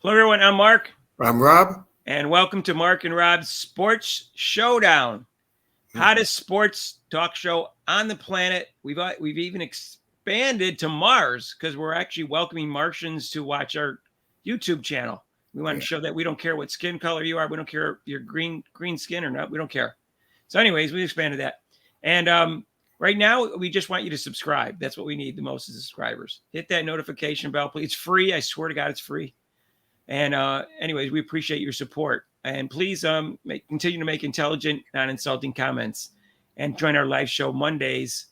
Hello, everyone. I'm Mark. I'm Rob. And welcome to Mark and Rob's Sports Showdown, hottest sports talk show on the planet. We've even expanded to Mars because we're actually welcoming Martians to watch our YouTube channel. We want to show that we don't care what skin color you are. We don't care if you're green skin or not. We don't care. So anyways, we expanded that. And right now, we just want you to subscribe. That's what we need the most is subscribers. Hit that notification bell, please. It's free. I swear to God, it's free. And anyways, we appreciate your support. And please continue to make intelligent, non-insulting comments. And join our live show Mondays,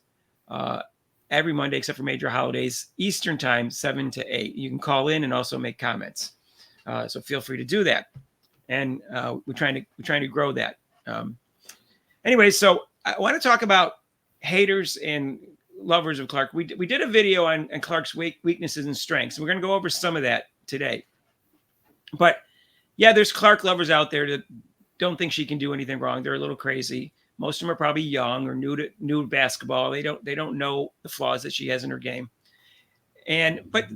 every Monday except for major holidays, Eastern time, 7 to 8. You can call in and also make comments. So feel free to do that. And we're trying to grow that. Anyway, so I want to talk about haters and lovers of Clark. We did a video on Clark's weaknesses and strengths. And we're going to go over some of that today. But yeah, there's Clark lovers out there that don't think she can do anything wrong. They're a little crazy. Most of them are probably young or new to basketball. They don't know the flaws that she has in her game. But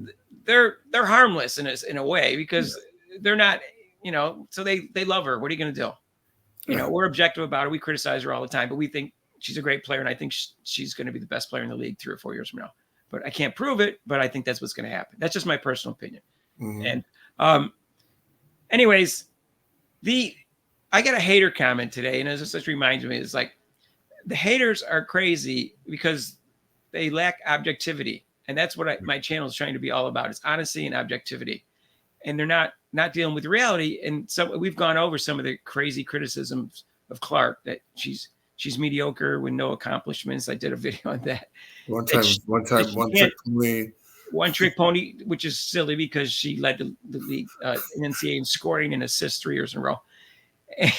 they're harmless in a way because they're not, so they love her. What are you going to do? We're objective about her. We criticize her all the time, but we think she's a great player. And I think she's going to be the best player in the league 3 or 4 years from now. But I can't prove it, but I think that's what's going to happen. That's just my personal opinion. Mm-hmm. And anyways, I got a hater comment today, and it just reminds me, it's like the haters are crazy because they lack objectivity. And that's what my channel is trying to be all about. It's honesty and objectivity. And they're not dealing with reality. And so we've gone over some of the crazy criticisms of Clark, that she's mediocre with no accomplishments. I did a video on that. One trick pony, which is silly because she led the league in NCAA in scoring and assists 3 years in a row.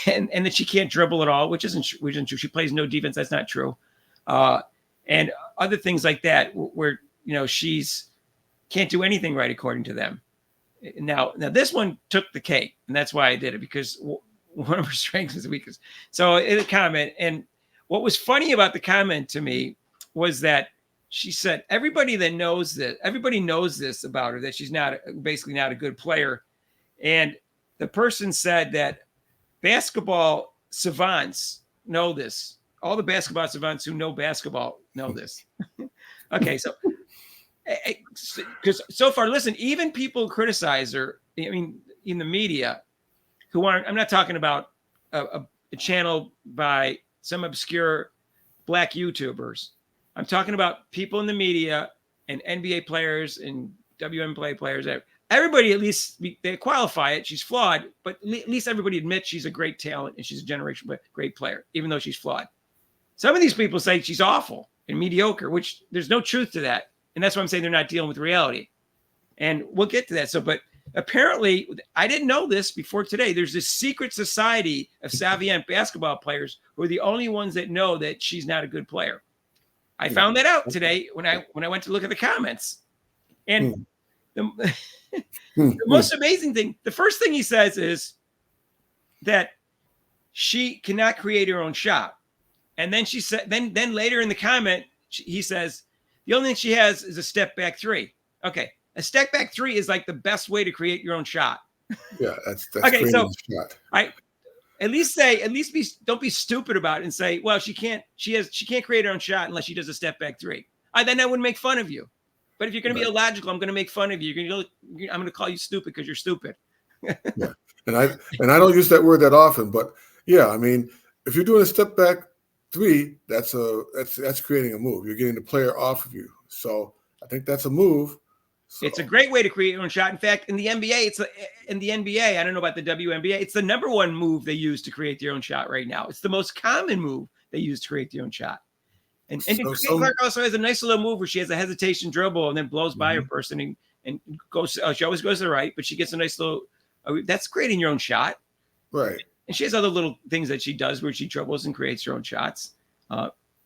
And that she can't dribble at all, which isn't true. She plays no defense. That's not true. And other things like that where, she's can't do anything right according to them. Now this one took the cake, and that's why I did it, because one of her strengths is weakness. So in a comment, and what was funny about the comment to me was that she said, everybody knows this about her, that she's basically not a good player. And the person said that basketball savants know this. All the basketball savants who know basketball know this. Okay, so because so far, listen, even people who criticize her, I mean, in the media, I'm not talking about a channel by some obscure black YouTubers. I'm talking about people in the media and NBA players and WNBA players. Everybody, at least they qualify it. She's flawed, but at least everybody admits she's a great talent and she's a generational great player, even though she's flawed. Some of these people say she's awful and mediocre, which there's no truth to that. And that's why I'm saying they're not dealing with reality. And we'll get to that. But apparently, I didn't know this before today. There's this secret society of Savant basketball players who are the only ones that know that she's not a good player. I found that out today when I went to look at the comments. And the most amazing thing, the first thing he says is that she cannot create her own shot. And then she said, then later in the comment, he says, the only thing she has is a step back 3. Okay. A step back 3 is like the best way to create your own shot. Yeah. That's okay. So don't be stupid about it and say, well, she can't create her own shot unless she does a step back 3. Then I wouldn't make fun of you. But if you're going to be illogical, I'm going to make fun of you. I'm going to call you stupid because you're stupid. Yeah. And I don't use that word that often, but yeah, I mean, if you're doing a step back 3, that's creating a move. You're getting the player off of you. So I think that's a move. So. It's a great way to create your own shot. In fact, in the NBA, I don't know about the WNBA, it's the number 1 move they use to create their own shot right now. It's the most common move they use to create their own shot. And Clark also has a nice little move where she has a hesitation dribble and then blows by her person and goes. She always goes to the right, but she gets a nice little. That's creating your own shot, right? And she has other little things that she does where she dribbles and creates her own shots.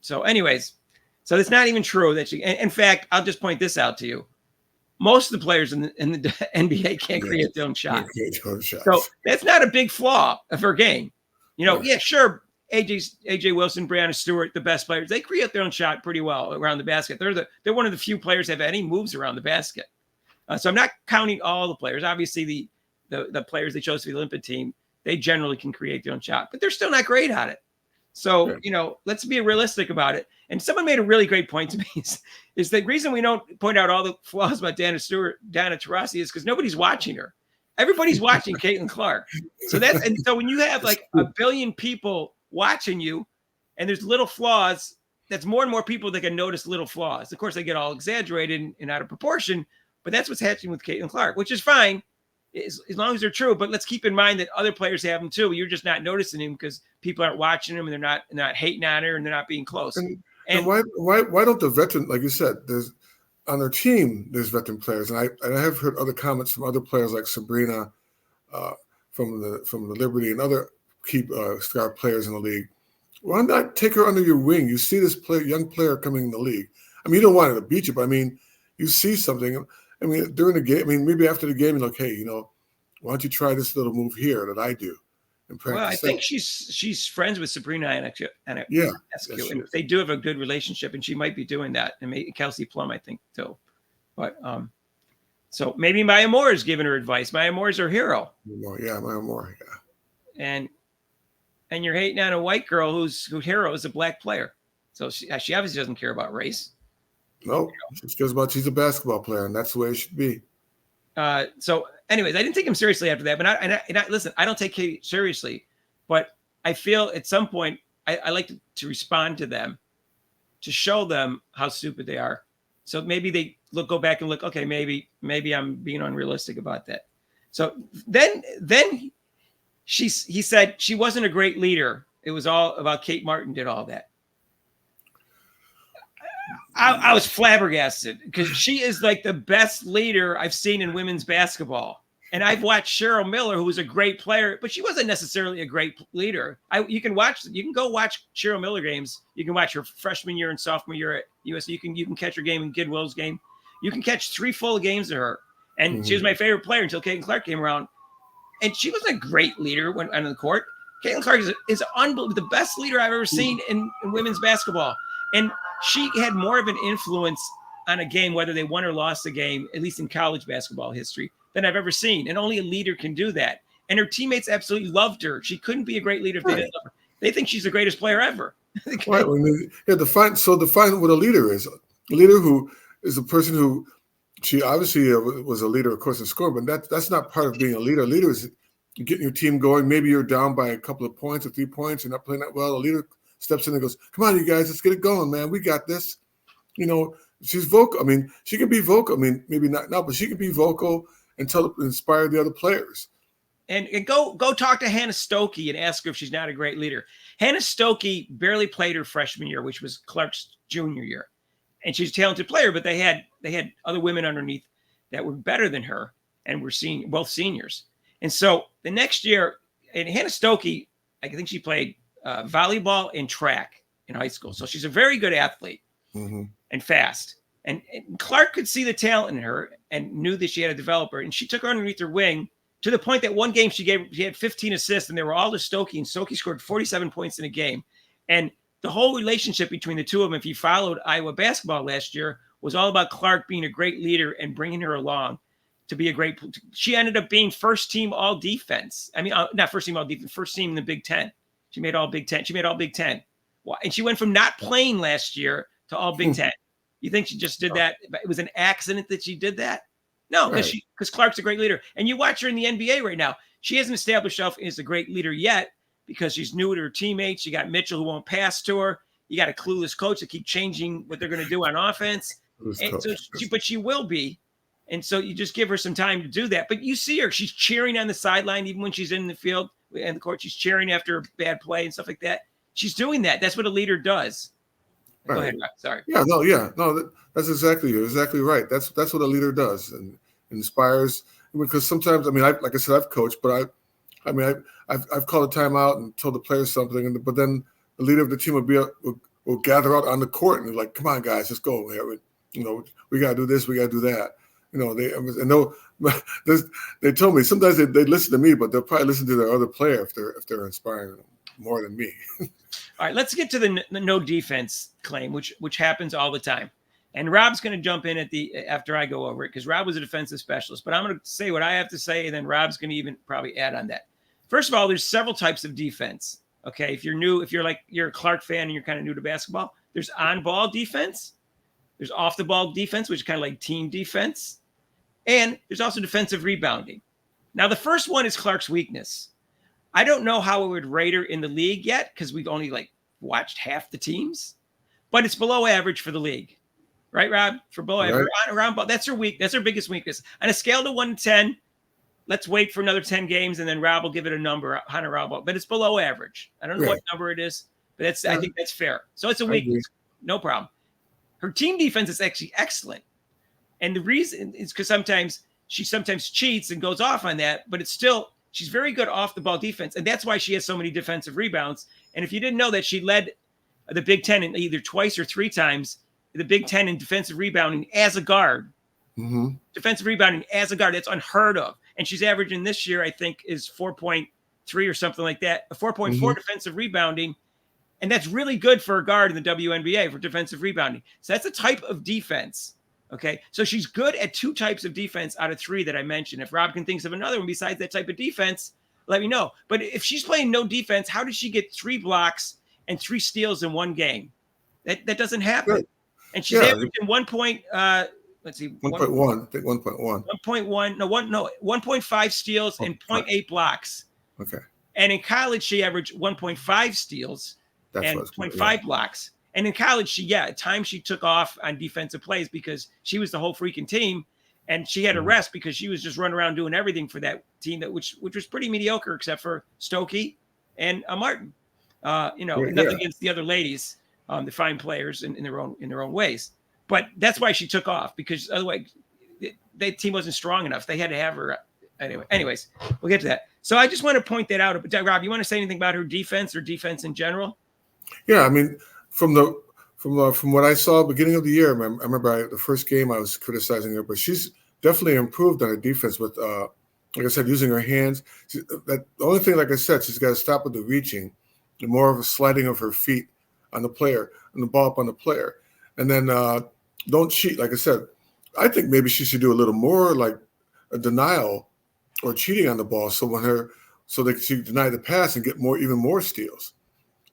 So anyways, so it's not even true that she. In fact, I'll just point this out to you. Most of the players in the NBA can't create their own shot. So that's not a big flaw of her game. Right. Yeah, sure. AJ Wilson, Brianna Stewart, the best players, they create their own shot pretty well around the basket. They're one of the few players that have any moves around the basket. So I'm not counting all the players. Obviously, the players they chose for the Olympic team, they generally can create their own shot, but they're still not great at it. So, let's be realistic about it. And someone made a really great point to me is the reason we don't point out all the flaws about Diana Taurasi is because nobody's watching her. Everybody's watching Caitlyn Clark. So so when you have like a billion people watching you and there's little flaws, that's more and more people that can notice little flaws. Of course, they get all exaggerated and out of proportion, but that's what's happening with Caitlyn Clark, which is fine. As long as they're true, but let's keep in mind that other players have them too. You're just not noticing them because people aren't watching them and they're not hating on her and they're not being close. And why don't the veteran, like you said, there's on their team, there's veteran players, and I have heard other comments from other players like Sabrina from the Liberty and other key star players in the league. Why not take her under your wing? You see this young player coming in the league. I mean, you don't want her to beat you, but I mean, you see something. I mean, during the game, I mean, maybe after the game, you're like, hey, why don't you try this little move here that I do? And practice. Well, I think she's friends with Sabrina and if they do have a good relationship, and she might be doing that. And maybe Kelsey Plum, I think, too. But so maybe Maya Moore is giving her advice. Maya Moore is her hero. Yeah, Maya Moore. Yeah. And you're hating on a white girl whose hero is a black player. So she obviously doesn't care about race. No, she cares about she's a basketball player, and that's the way it should be. So, anyways, I didn't take him seriously after that. But listen, I don't take Katie seriously, but I feel at some point I like to respond to them, to show them how stupid they are. So maybe they go back and look. Okay, maybe I'm being unrealistic about that. So then he said she wasn't a great leader. It was all about Kate Martin did all that. I was flabbergasted because she is like the best leader I've seen in women's basketball. And I've watched Cheryl Miller, who was a great player, but she wasn't necessarily a great leader. You can go watch Cheryl Miller games. You can watch her freshman year and sophomore year at USC. You can catch her game in Gidwell's game. You can catch 3 full games of her. And she was my favorite player until Caitlyn Clark came around. And she wasn't a great leader when on the court. Caitlyn Clark is unbelievable, the best leader I've ever seen in women's basketball. And she had more of an influence on a game, whether they won or lost the game, at least in college basketball history, than I've ever seen. And only a leader can do that. And her teammates absolutely loved her. She couldn't be a great leader if they didn't love her. They think she's the greatest player ever. Right. Define what a leader is. A leader who is a person who, she obviously was a leader, of course, in scoring, but that's not part of being a leader. A leader is getting your team going. Maybe you're down by a couple of points or 3 points. You're not playing that well. A leader steps in and goes, come on, you guys, let's get it going, man. We got this. She's vocal. I mean, she can be vocal. I mean, maybe not now, but she can be vocal and inspire the other players. And go talk to Hannah Stokey and ask her if she's not a great leader. Hannah Stokey barely played her freshman year, which was Clark's junior year. And she's a talented player, but they had other women underneath that were better than her and were both seniors. And so the next year, and Hannah Stokey, I think she played volleyball and track in high school. So she's a very good athlete and fast. And Clark could see the talent in her and knew that she had a developer. And she took her underneath her wing to the point that one game she had 15 assists, and they were all to Stokey. And Stokey scored 47 points in a game. And the whole relationship between the two of them, if you followed Iowa basketball last year, was all about Clark being a great leader and bringing her along to be a great. She ended up being first team all defense. I mean, not first team all defense, first team in the Big Ten. She made all Big Ten. And she went from not playing last year to all Big Ten. You think she just did that? It was an accident that she did that? No, because Clark's a great leader. And you watch her in the NBA right now. She hasn't established herself as a great leader yet because she's new to her teammates. You got Mitchell who won't pass to her. You got a clueless coach that keep changing what they're going to do on offense. But she will be. And so you just give her some time to do that. But you see her. She's cheering on the sideline even when she's in the field and the court. She's cheering after a bad play and stuff like that. She's doing that. That's what a leader does. Go ahead, Rob. Sorry. That's exactly right. That's what a leader does and inspires. Because sometimes, I mean, like I said, I've coached, but I've called a timeout and told the players something, but then the leader of the team will gather out on the court and they're like, "Come on, guys, let's go. We got to do this, we got to do that." They told me sometimes they listen to me, but they'll probably listen to their other player if they're inspiring them more than me. All right, let's get to the no defense claim, which happens all the time. And Rob's going to jump in after I go over it because Rob was a defensive specialist. But I'm going to say what I have to say, and then Rob's going to even probably add on that. First of all, there's several types of defense. Okay, if you're new, if you're a Clark fan and you're kind of new to basketball, there's on-ball defense, there's off-the-ball defense, which is kind of like team defense, and there's also defensive rebounding. Now, the first one is Clark's weakness. I don't know how it would rate her in the league yet because we've only watched half the teams, but it's below average for the league. Right, Rob? For below average. That's her That's her biggest weakness. On a scale to 1 to 10, let's wait for another 10 games, and then Rob will give it a number on a Rob. But it's below average. I don't know what number it is, but I think that's fair. So it's a weakness. No problem. Her team defense is actually excellent. And the reason is because she sometimes cheats and goes off on that, but it's still, she's very good off the ball defense. And that's why she has so many defensive rebounds. And if you didn't know that, she led the Big Ten in either twice or 3 times, the Big Ten in defensive rebounding as a guard. Mm-hmm. Defensive rebounding as a guard. That's unheard of. And she's averaging this year, I think, is 4.3 or something like that. A 4.4 defensive rebounding. And that's really good for a guard in the WNBA for defensive rebounding. So that's a type of defense. Okay. So she's good at 2 types of defense out of 3 that I mentioned. If Rob can think of another one besides that type of defense, let me know. But if she's playing no defense, how does she get 3 blocks and 3 steals in one game? That doesn't happen. Good. And she's averaging 1 point. Let's see, 1.1. I think 1.1. 1.1. No, 1.5 steals and 0.8 blocks. Okay. And in college, she averaged 1.5 steals and 0.5 blocks. And in college, at times she took off on defensive plays because she was the whole freaking team, and she had to rest because she was just running around doing everything for that team which was pretty mediocre except for Stokey and Martin. Nothing against the other ladies. The fine players in their own ways, but that's why she took off because otherwise the team wasn't strong enough. They had to have her anyway. Anyways, we'll get to that. So I just want to point that out. But Rob, you want to say anything about her defense or defense in general? Yeah, I mean, from what I saw beginning of the year, I remember the first game I was criticizing her, but she's definitely improved on her defense with, like I said, using her hands. The only thing, like I said, she's got to stop with the reaching, and more of a sliding of her feet on the player, and the ball up on the player. And then don't cheat. Like I said, I think maybe she should do a little more like a denial or cheating on the ball so that she deny the pass and get even more steals.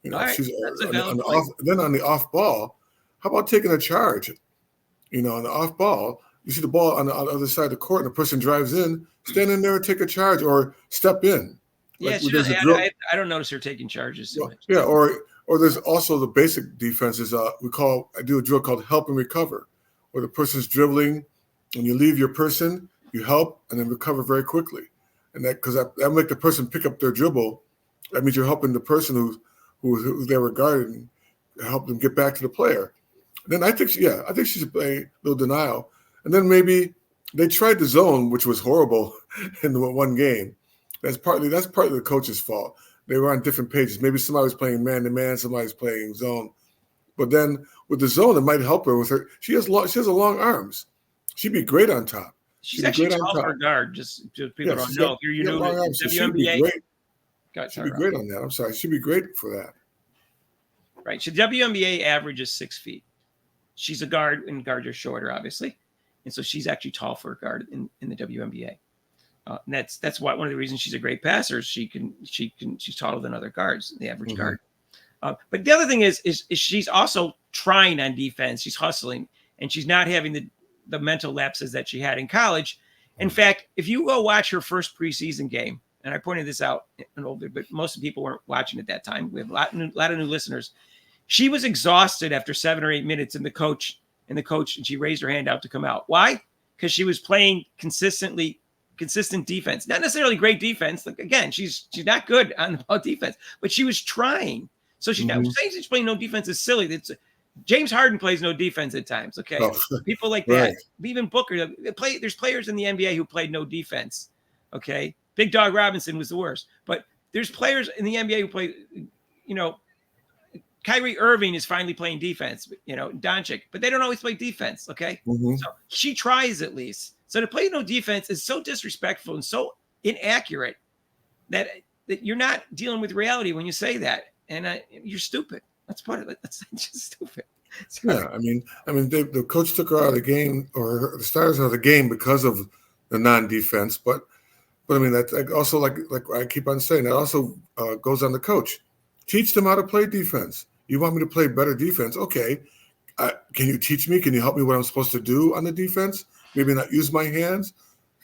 She's on the off ball. How about taking a charge? On the off ball, you see the ball on the other side of the court and the person drives in, stand in there and take a charge or step in. Yeah, I don't notice her taking charges so much. Yeah, or there's also the basic defenses. I do a drill called help and recover, where the person's dribbling, and you leave your person, you help, and then recover very quickly. And that make the person pick up their dribble. That means you're helping the person who they were guarding, help them get back to the player. And then I think she's playing a little denial. And then maybe they tried the zone, which was horrible in the one game. That's partly the coach's fault. They were on different pages. Maybe somebody was playing man-to-man, somebody's playing zone. But then with the zone, it might help her with her. She has long arms. She'd be great on top. She's actually tall for a guard. Just people don't know. If you're new to WNBA, she'd be great on that. I'm sorry. She'd be great for that. Right. So WNBA average is 6 feet. She's a guard, and guards are shorter, obviously. And so she's actually tall for a guard in the WNBA. And that's why one of the reasons she's a great passer. She's taller than other guards, the average guard. But the other thing is she's also trying on defense. She's hustling, and she's not having the mental lapses that she had in college. In fact, if you go watch her first preseason game, and I pointed this out an older, but most of the people weren't watching at that time. We have a lot of new listeners. She was exhausted after 7 or 8 minutes, and the coach, and she raised her hand out to come out. Why? Because she was playing consistent defense, not necessarily great defense. Like, again, she's not good on the ball defense, but she was trying. So she's not saying she's playing no defense is silly. James Harden plays no defense at times. Okay, people like that, even Booker. There's players in the NBA who played no defense. Okay, Big Dog Robinson was the worst, but there's players in the NBA who play. Kyrie Irving is finally playing defense. Doncic, but they don't always play defense. Okay, so she tries at least. So to play no defense is so disrespectful and so inaccurate that you're not dealing with reality when you say that. And you're stupid. Let's put it. That's just stupid. Yeah, the coach took her out of the game, or the starters out of the game because of the non-defense. But I mean, that also, like I keep on saying, that also goes on the coach. Teach them how to play defense. You want me to play better defense? Okay. Can you teach me? Can you help me what I'm supposed to do on the defense? Maybe not use my hands.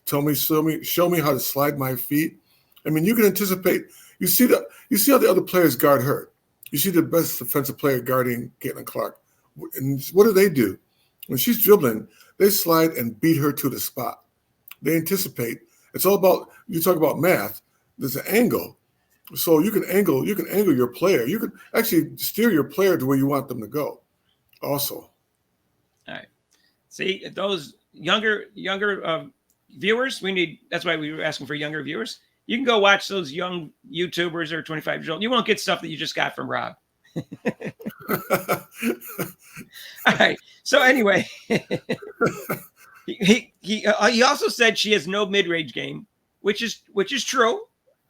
Show me how to slide my feet. I mean, you can anticipate. You see how the other players guard her. You see the best defensive player guarding Caitlyn Clark. And what do? When she's dribbling, they slide and beat her to the spot. They anticipate. It's all about, you talk about math. There's an angle. So you can angle your player. You can actually steer your player to where you want them to go. Also. All right. See, those younger viewers, that's why we were asking for younger viewers. You can go watch those young YouTubers or 25 years old. You won't get stuff that you just got from Rob. All right. So anyway, he also said she has no mid-range game, which is true,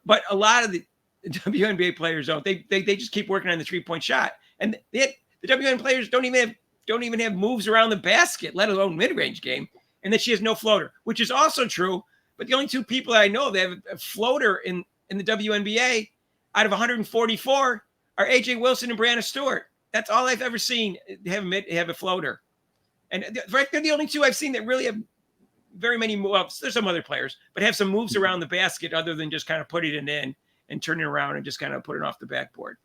but a lot of the WNBA players don't. They just keep working on the 3-point shot, and the WNBA players don't even have moves around the basket, let alone mid-range game. And that she has no floater, which is also true. But the only two people I know that have a floater in the WNBA out of 144 are AJ Wilson and Brianna Stewart. That's all I've ever seen have a floater. And they're the only two I've seen that really have very many moves. There's some other players, but have some moves around the basket other than just kind of putting it in and turning it around and just kind of put it off the backboard.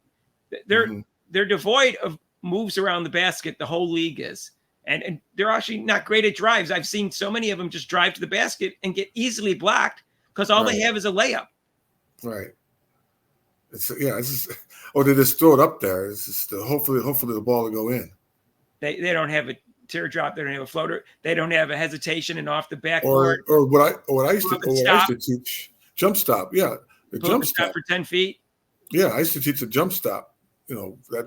They're devoid of moves around the basket. The whole league is. And they're actually not great at drives. I've seen so many of them just drive to the basket and get easily blocked because all they have is a layup. Right. Or they just throw it up there. It's just hopefully the ball will go in. They don't have a teardrop. They don't have a floater. They don't have a hesitation and off the backboard. Or what I used to teach, jump stop. Yeah, the jump stop for 10 feet. Yeah, I used to teach a jump stop.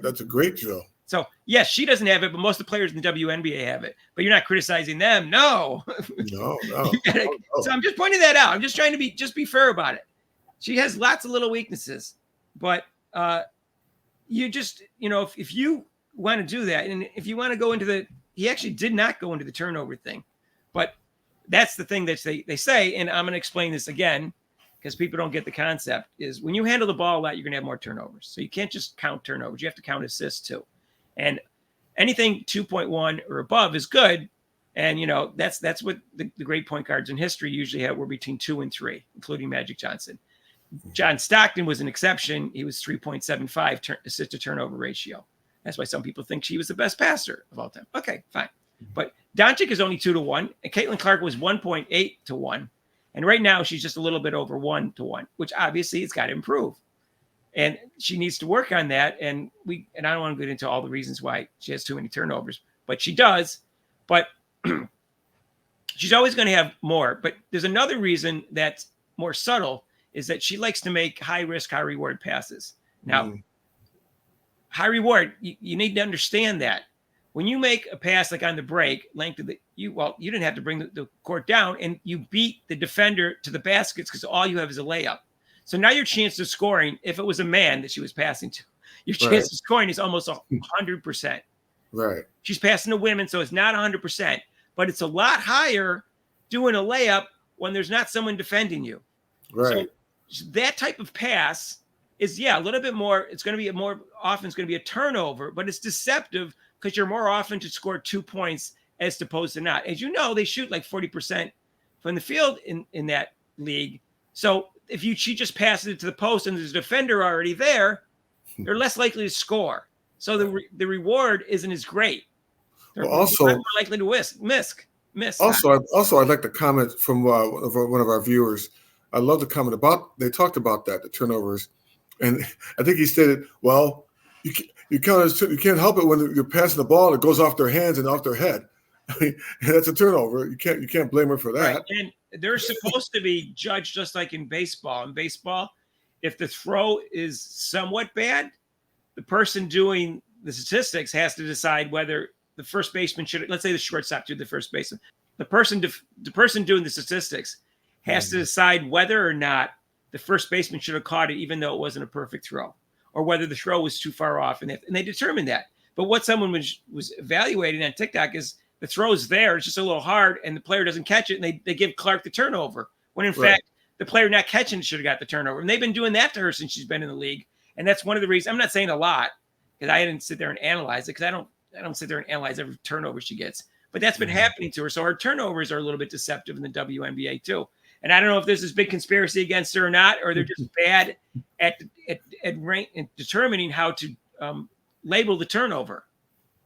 That's a great drill. So, yes, she doesn't have it, but most of the players in the WNBA have it. But you're not criticizing them. No. No. So I'm just pointing that out. I'm just trying to be fair about it. She has lots of little weaknesses. But you just, if you want to do that, and if you want to go into he actually did not go into the turnover thing. But that's the thing that they say, and I'm going to explain this again because people don't get the concept, is when you handle the ball a lot, you're going to have more turnovers. So you can't just count turnovers. You have to count assists too. And anything 2.1 or above is good. And, that's what the great point guards in history usually were between 2 and 3, including Magic Johnson. John Stockton was an exception. He was 3.75 assist to turnover ratio. That's why some people think she was the best passer of all time. Okay, fine. But Doncic is only 2-1. And Caitlyn Clark was 1.8-1. And right now she's just a little bit over 1-1, which obviously it's got to improve. And she needs to work on that. And I don't want to get into all the reasons why she has too many turnovers, but she does. But she's always going to have more. But there's another reason that's more subtle, is that she likes to make high risk, high reward passes. Now, high reward, you need to understand that. When you make a pass like on the break, you didn't have to bring the court down, and you beat the defender to the baskets because all you have is a layup. So now your chance of scoring, if it was a man that she was passing to, your chance of scoring is almost 100%. Right. She's passing to women, so it's not 100%, but it's a lot higher doing a layup when there's not someone defending you. Right. So that type of pass is, a little bit more. It's going to be more often. It's going to be a turnover, but it's deceptive because you're more often to score 2 points as opposed to not. As you know, they shoot like 40% from the field in that league. So if she just passes it to the post and there's a defender already there, they're less likely to score. So the reward isn't as great. They're more likely to miss. Also, I'd like to comment from one of our viewers. I love the comment they talked about that, the turnovers. And I think he stated, well, you can't help it when you're passing the ball and it goes off their hands and off their head. I mean, that's a turnover. You can't blame her for that. Right. And they're supposed to be judged just like in baseball. In baseball, if the throw is somewhat bad, the person doing the statistics has to decide whether the first baseman should, let's say the shortstop to the first baseman. The person doing the statistics has to decide whether or not the first baseman should have caught it, even though it wasn't a perfect throw, or whether the throw was too far off. And they determine that. But what someone was evaluating on TikTok is the throw's there, it's just a little hard, and the player doesn't catch it, and they give Clark the turnover. When in fact, the player not catching should have got the turnover. And they've been doing that to her since she's been in the league. And that's one of the reasons. I'm not saying a lot because I didn't sit there and analyze it, because I don't sit there and analyze every turnover she gets. But that's been happening to her. So her turnovers are a little bit deceptive in the WNBA too. And I don't know if there's this big conspiracy against her or not, or they're just bad at determining how to label the turnover.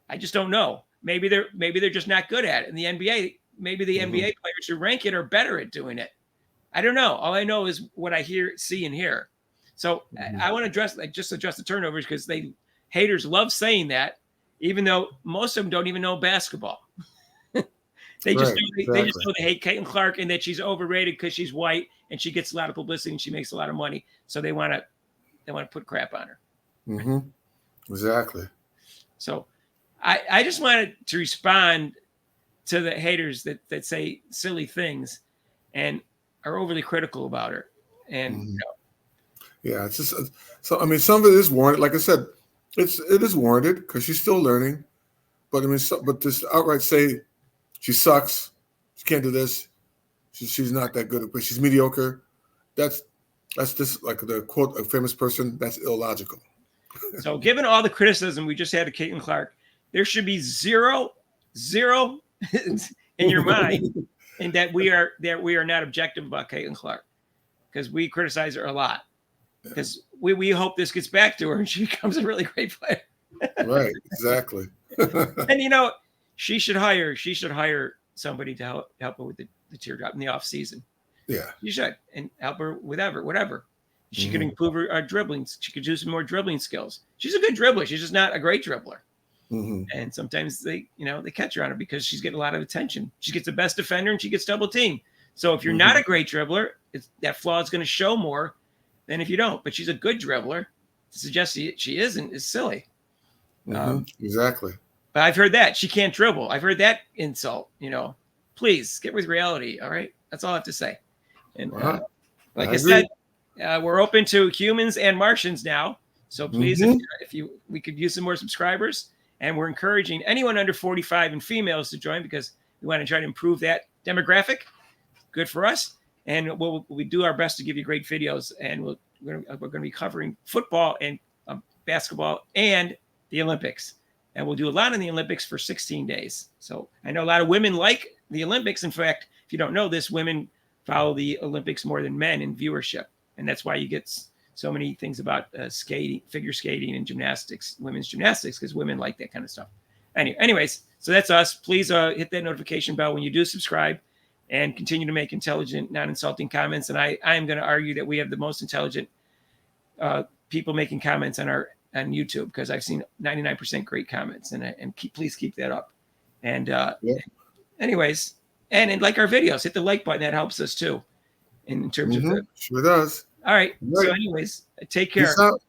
I just don't know. Maybe they're just not good at it. In the NBA, maybe the NBA players who rank it are better at doing it. I don't know. All I know is what I see and hear. So I want to address the turnovers, because haters love saying that, even though most of them don't even know basketball. They just know they hate Caitlyn Clark and that she's overrated because she's white and she gets a lot of publicity and she makes a lot of money. So they want to put crap on her. Mm-hmm. Exactly. So I just wanted to respond to the haters that say silly things and are overly critical about her. And yeah, it's just so. I mean, some of it is warranted. Like I said, it is warranted because she's still learning. But I mean, but just outright say she sucks, she can't do this, she's not that good, but she's mediocre. That's just like the quote, a famous person. That's illogical. So, given all the criticism we just had of Caitlyn Clark, there should be zero in your mind, and that we are not objective about Caitlyn Clark, because we criticize her a lot, because we hope this gets back to her and she becomes a really great player. Right, exactly. And she should hire somebody to help her with the teardrop in the off season. Yeah, you should, and help her with whatever. She could improve her dribbling. She could do some more dribbling skills. She's a good dribbler. She's just not a great dribbler. And sometimes they catch her on it because she's getting a lot of attention. She gets the best defender and she gets double teamed. So if you're not a great dribbler, that flaw is going to show more than if you don't. But she's a good dribbler. To suggest she isn't is silly. Exactly. But I've heard that she can't dribble. I've heard that insult. Please get with reality. All right, that's all I have to say. And like I said, we're open to humans and Martians now. So please, we could use some more subscribers, and we're encouraging anyone under 45 and females to join, because we want to try to improve that demographic. Good for us, and we do our best to give you great videos. And we're going to be covering football and basketball and the Olympics, and we'll do a lot in the Olympics for 16 days. So I know a lot of women like the Olympics. In fact, if you don't know this, women follow the Olympics more than men in viewership. And that's why you get so many things about skating, figure skating, and gymnastics, women's gymnastics, because women like that kind of stuff. Anyways, so that's us. Please hit that notification bell when you do subscribe, and continue to make intelligent, non-insulting comments. And I am going to argue that we have the most intelligent people making comments on YouTube, because I've seen 99% great comments, and please keep that up. And anyways, and like our videos, hit the like button. That helps us too, in terms of sure does. All right. So anyways, take care. Peace out.